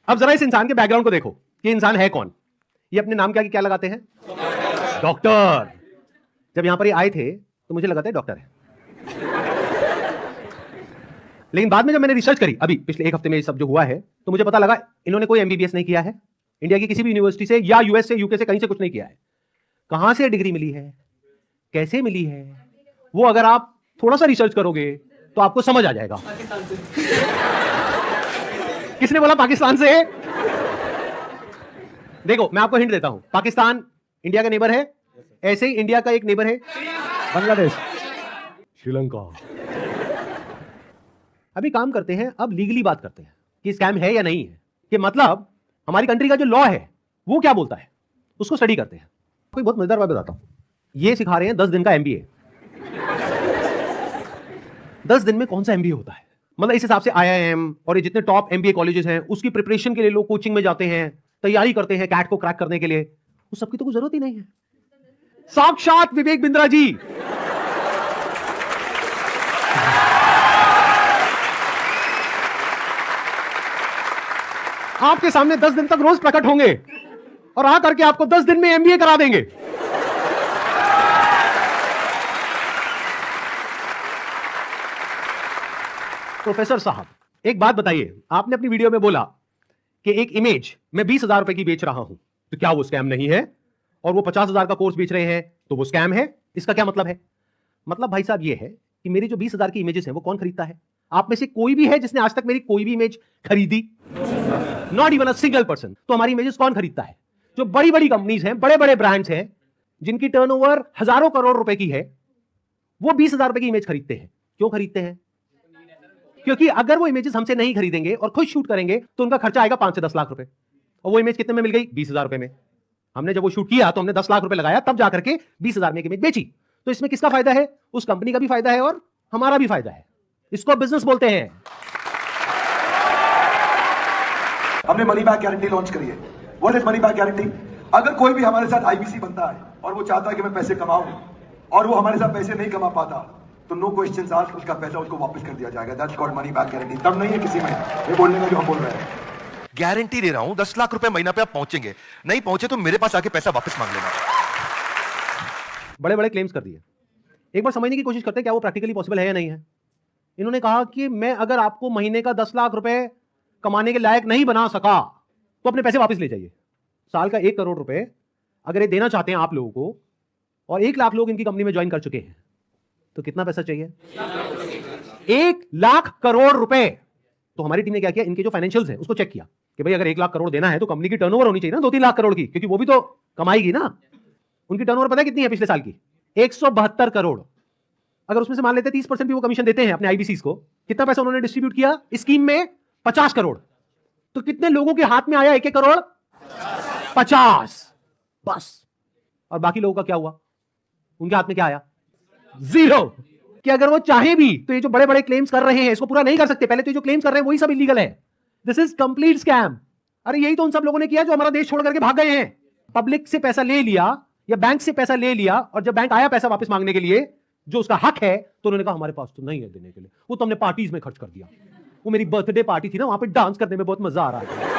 अब जरा इस इंसान के बैकग्राउंड को देखो कि इंसान है कौन। ये अपने नाम क्या लगाते हैं? डॉक्टर। जब यहां पर ये आए थे तो मुझे लगा था डॉक्टर है, लेकिन बाद में जब मैंने रिसर्च करी अभी पिछले एक हफ्ते में ये सब जो हुआ है तो मुझे पता लगा इन्होंने कोई एमबीबीएस नहीं किया है इंडिया की किसी भी यूनिवर्सिटी से या यूएस से यूके से कहीं से कुछ नहीं किया है। कहां से डिग्री मिली है, कैसे मिली है, वो अगर आप थोड़ा सा रिसर्च करोगे तो आपको समझ आ जाएगा। किसने बोला पाकिस्तान से? देखो मैं आपको हिंट देता हूं, पाकिस्तान इंडिया का नेबर है, ऐसे ही इंडिया का एक नेबर है बांग्लादेश, श्रीलंका। अभी काम करते हैं, अब लीगली बात करते हैं कि स्कैम है या नहीं है, कि मतलब हमारी कंट्री का जो लॉ है वो क्या बोलता है, उसको स्टडी करते हैं। कोई बहुत मजेदार बात बताता हूं, ये सिखा रहे हैं 10 दिन का एमबीए। 10 दिन में कौन सा एमबीए होता है? मतलब इस हिसाब से आईआईएम और ये जितने टॉप एमबीए कॉलेजेस हैं उसकी प्रिपरेशन के लिए लोग कोचिंग में जाते हैं, तैयारी करते हैं कैट को क्रैक करने के लिए, उस सबकी तो कोई जरूरत ही नहीं है। साक्षात विवेक बिंद्रा जी आपके सामने 10 दिन तक रोज प्रकट होंगे और आकर के आपको 10 दिन में एमबीए करा देंगे। प्रोफेसर साहब एक बात बताइए, आपने अपनी वीडियो में बोला कि एक इमेज मैं 20,000 रुपए की बेच रहा हूं, तो क्या वो स्कैम नहीं है? और वो 50,000 का कोर्स बेच रहे हैं तो वो स्कैम है? इसका क्या मतलब है? मतलब भाई साहब ये है कि मेरी जो 20,000 की इमेजेस हैं वो कौन खरीदता है? आप में से कोई भी है जिसने आज तक मेरी कोई भी इमेज खरीदी? Not even a single person. तो हमारी इमेजेस कौन खरीदता है? जो बड़ी बड़ी कंपनीज हैं, बड़े बड़े ब्रांड्स हैं, जिनकी टर्नओवर हजारों करोड़ रुपए की है, वो 20,000 रुपए की इमेज खरीदते हैं। क्यों खरीदते हैं? क्योंकि अगर वो इमेजेस हमसे नहीं खरीदेंगे और खुद शूट करेंगे तो उनका खर्चा आएगा 5 से 10 लाख रुपए, और वो इमेज कितने में मिल गई? 20,000 रुपए में। हमने जब वो शूट किया तो हमने 10 लाख रुपए लगाया, तब जाकर के 20,000 में एक इमेज बेची। तो इसमें किसका फायदा है? उस कंपनी का भी फायदा है और हमारा भी फायदा है। इसको बिजनेस बोलते हैं। हमने मनी बैक गारंटी लॉन्च करी है। What is money back guarantee? अगर कोई भी हमारे साथ आईबीसी बनता है और वो चाहता है कि मैं पैसे कमाऊं और वो हमारे साथ पैसे नहीं कमा पाता, तो नो क्वेश्चंस आस्क्ड उसका पैसा उसको वापस कर दिया जाएगा। That's called money back guarantee. तब नहीं है किसी में ये बोलने में जो हम बोल रहे हैं। गारंटी दे रहा हूं 10 लाख रुपए महीना पे आप पहुंचेंगे, नहीं पहुंचे तो मेरे पास आके पैसा वापस मांग लेना। बड़े बड़े क्लेम्स कर दिए। एक बार समझने की कोशिश करते हैं क्या वो प्रैक्टिकली पॉसिबल है या नहीं है। इन्होंने कहा कि मैं अगर आपको महीने का 10 लाख रुपए कमाने के लायक नहीं बना सका तो अपने पैसे वापस ले जाइए। साल का 1 करोड़ रुपए अगर ये देना चाहते हैं आप लोगों को, और 1 लाख लोग इनकी कंपनी में ज्वाइन कर चुके हैं, तो कितना पैसा चाहिए? 1 लाख करोड़ रुपए। तो हमारी टीम ने क्या किया, इनके जो फाइनेंशियल्स है उसको चेक किया कि भाई अगर 1 लाख करोड़ देना है तो कंपनी की टर्नओवर होनी चाहिए ना 2-3 लाख करोड़ की, क्योंकि वो भी तो कमाएगी ना। उनकी टर्नओवर पता है कितनी है पिछले साल की? 172 करोड़। अगर उसमें से मान लेते 30% भी वो कमीशन देते हैं अपने आईबीसीज को, कितना पैसा उन्होंने डिस्ट्रीब्यूट किया स्कीम में? 50 करोड़। तो कितने लोगों के हाथ में आया 1-1 करोड़? 50 बस। और बाकी लोगों का क्या हुआ? उनके हाथ में क्या आया? 0। कि अगर वो चाहे भी तो ये जो बड़े बड़े क्लेम्स कर रहे हैं इसको पूरा नहीं कर सकते। पहले तो ये जो क्लेम्स कर रहे हैं वही सब इलीगल है। This is complete scam. अरे यही तो उन सब लोगों ने किया जो हमारा देश छोड़ करके भाग गए हैं। पब्लिक से पैसा ले लिया या बैंक से पैसा ले लिया, और जब बैंक आया पैसा वापस मांगने के लिए जो उसका हक है, तो उन्होंने कहा हमारे पास तो नहीं है देने के लिए, वो तो हमने पार्टीज में खर्च कर दिया। वो मेरी बर्थडे पार्टी थी ना, वहां पे डांस करने में बहुत मजा आ रहा है।